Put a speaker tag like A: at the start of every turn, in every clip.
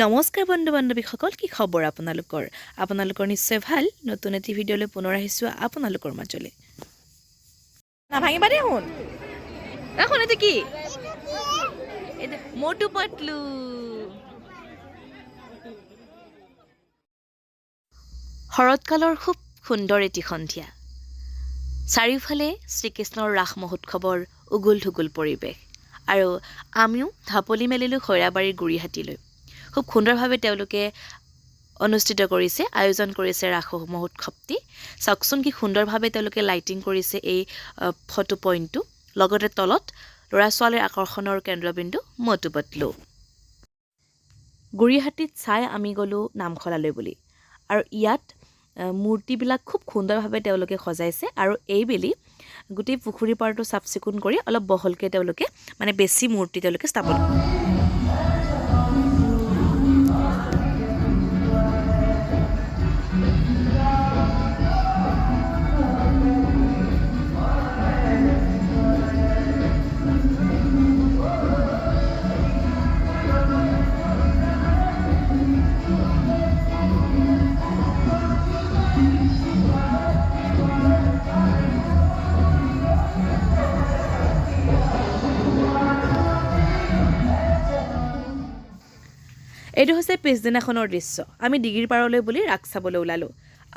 A: নমস্কাৰ বন্ধু বান্ধৱীসকল, কি খবৰ আপোনালোকৰ নিশ্চয় ভাল। নতুন এটি ভিডিঅ'লৈ পুনৰ আহিছোঁ আপোনালোকৰ মাজলৈ। নাভাঙিবা দে শুন এখন এতে কি মটু পাতলু। শৰৎকালৰ খুব সুন্দৰ এটি সন্ধিয়া। চাৰিওফালে শ্ৰীকৃষ্ণৰ ৰাস মহোৎসৱৰ উগুল ঢুগুল পৰিৱেশ, আৰু আমিও ঢাপলি মেলিলোঁ খৈৰাবাৰীৰ গুৰিহাটীলৈ। খুব সুন্দৰভাৱে তেওঁলোকে অনুষ্ঠিত কৰিছে, আয়োজন কৰিছে ৰাস মহোৎসৱটি। চাওকচোন কি সুন্দৰভাৱে তেওঁলোকে লাইটিং কৰিছে এই ফটো পইণ্টটো। লগতে তলত ল'ৰা ছোৱালীৰ আকৰ্ষণৰ কেন্দ্ৰবিন্দু মটু পাতলু। গুৰিহাটীত চাই আমি গ'লোঁ নামখলালৈ বুলি, আৰু ইয়াত মূৰ্তিবিলাক খুব সুন্দৰভাৱে তেওঁলোকে সজাইছে। আৰু এইবেলি গোটেই পুখুৰী পাৰটো চাফ চিকুণ কৰি অলপ বহলকৈ তেওঁলোকে বেছি মূৰ্তি তেওঁলোকে স্থাপন কৰে। এইটো হৈছে পিছদিনাখনৰ দৃশ্য। আমি ডিগিৰ পাৰলৈ বুলি ৰাস চাবলৈ ওলালোঁ,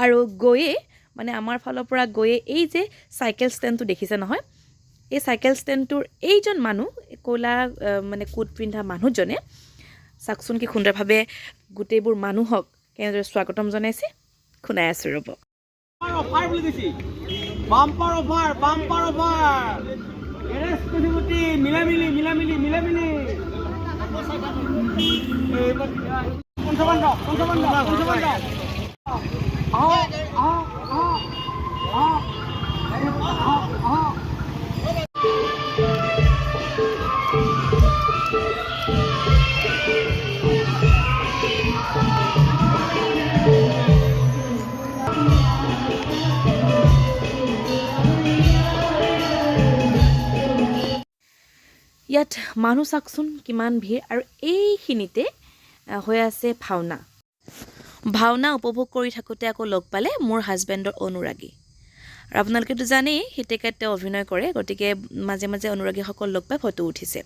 A: আৰু গৈয়ে আমাৰ ফালৰ পৰা গৈয়ে এই যে চাইকেল ষ্টেণ্ডটো দেখিছে নহয়, এই চাইকেল ষ্টেণ্ডটোৰ এইজন মানুহ ক'লা কোট পিন্ধা মানুহজনে চাওকচোন কি সুন্দৰভাৱে গোটেইবোৰ মানুহক কেনেদৰে স্বাগতম জনাইছে। শুনাই আছোঁ ৰ'ব। ইয়াত মানুহ চাওকচোন কিমান ভিৰ, আৰু এইখিনিতে হৈ আছে ভাওনা উপভোগ কৰি থাকোঁতে আকৌ লগ পালে মোৰ হাজবেণ্ডৰ অনুৰাগী। আৰু আপোনালোকেতো জানেই হিতেকাত তেওঁ অভিনয় কৰে, গতিকে মাজে মাজে অনুৰাগীসকল লগ পাই ফটো উঠিছে।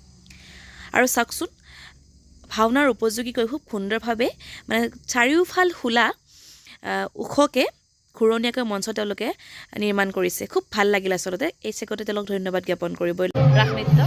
A: আৰু চাওকচোন ভাওনাৰ উপযোগীকৈ খুব সুন্দৰভাৱে চাৰিওফাল খোলা ওখকৈ ঘূৰণীয়াকৈ মঞ্চ তেওঁলোকে নিৰ্মাণ কৰিছে। খুব ভাল লাগিল আচলতে। এই চেগতে তেওঁলোক ধন্যবাদ জ্ঞাপন কৰিব। ৰাস নৃত্য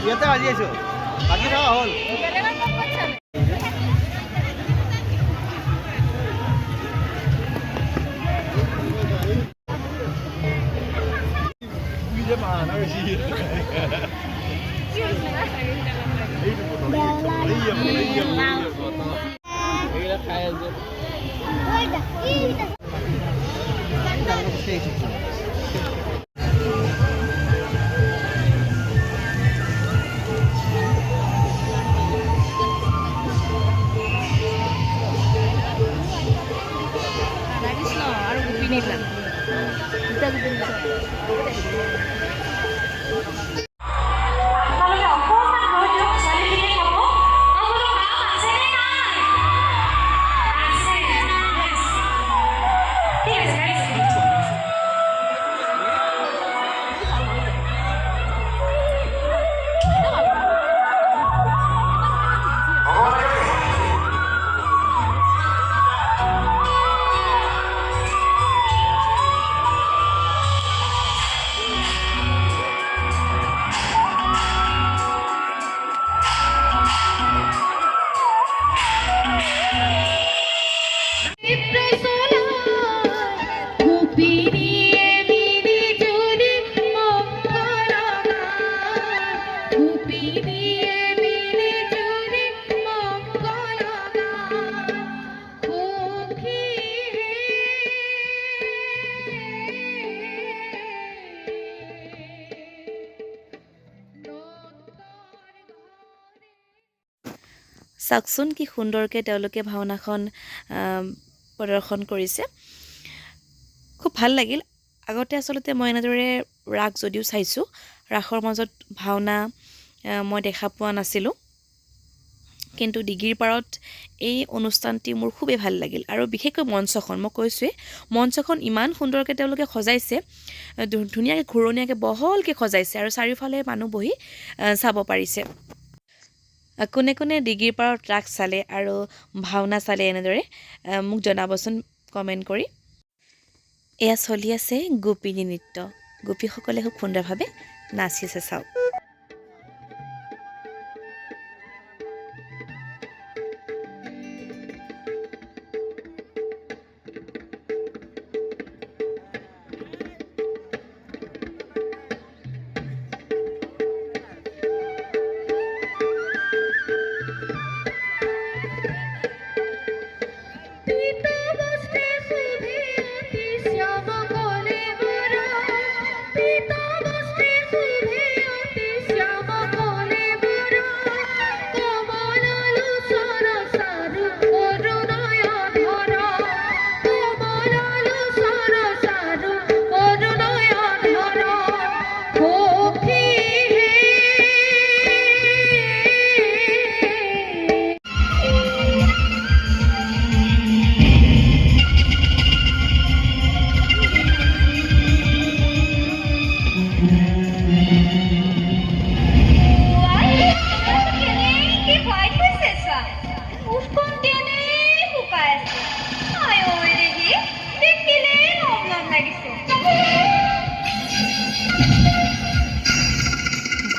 B: ইয়াতে আজি আছো, বাকী থকা হ'ল।
A: চাওকচোন কি সুন্দৰকৈ তেওঁলোকে ভাওনাখন প্ৰদৰ্শন কৰিছে। খুব ভাল লাগিল। আগতে আচলতে মই এনেদৰে ৰাস যদিও চাইছোঁ, ৰাসৰ মাজত ভাওনা মই দেখা পোৱা নাছিলোঁ, কিন্তু দিগিৰ পাৰত এই অনুষ্ঠানটি মোৰ খুবেই ভাল লাগিল। আৰু বিশেষকৈ মঞ্চখন, মই কৈছোঁৱেই মঞ্চখন ইমান সুন্দৰকৈ তেওঁলোকে সজাইছে, ধুনীয়াকৈ ঘূৰণীয়াকৈ বহলকৈ সজাইছে আৰু চাৰিওফালে মানুহ বহি চাব পাৰিছে। কোনে কোনে দিগিৰ পাৰত ৰাস চালে আৰু ভাওনা চালে এনেদৰে মোক জনাবচোন কমেণ্ট কৰি। এয়া চলি আছে গোপিনী নৃত্য। গোপীসকলে খুব সুন্দৰভাৱে নাচি আছে, চাওক।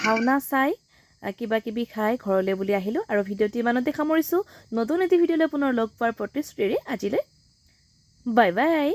A: ভাওনা চাই কিবা কিবি খাই ঘৰলৈ বুলি আহিলোঁ আৰু ভিডিঅ'টি ইমানতে সামৰিছোঁ। নতুন এটি ভিডিঅ'লৈ পুনৰ লগ পোৱাৰ প্ৰতিশ্ৰুতিৰে আজিলৈ বাই বাই।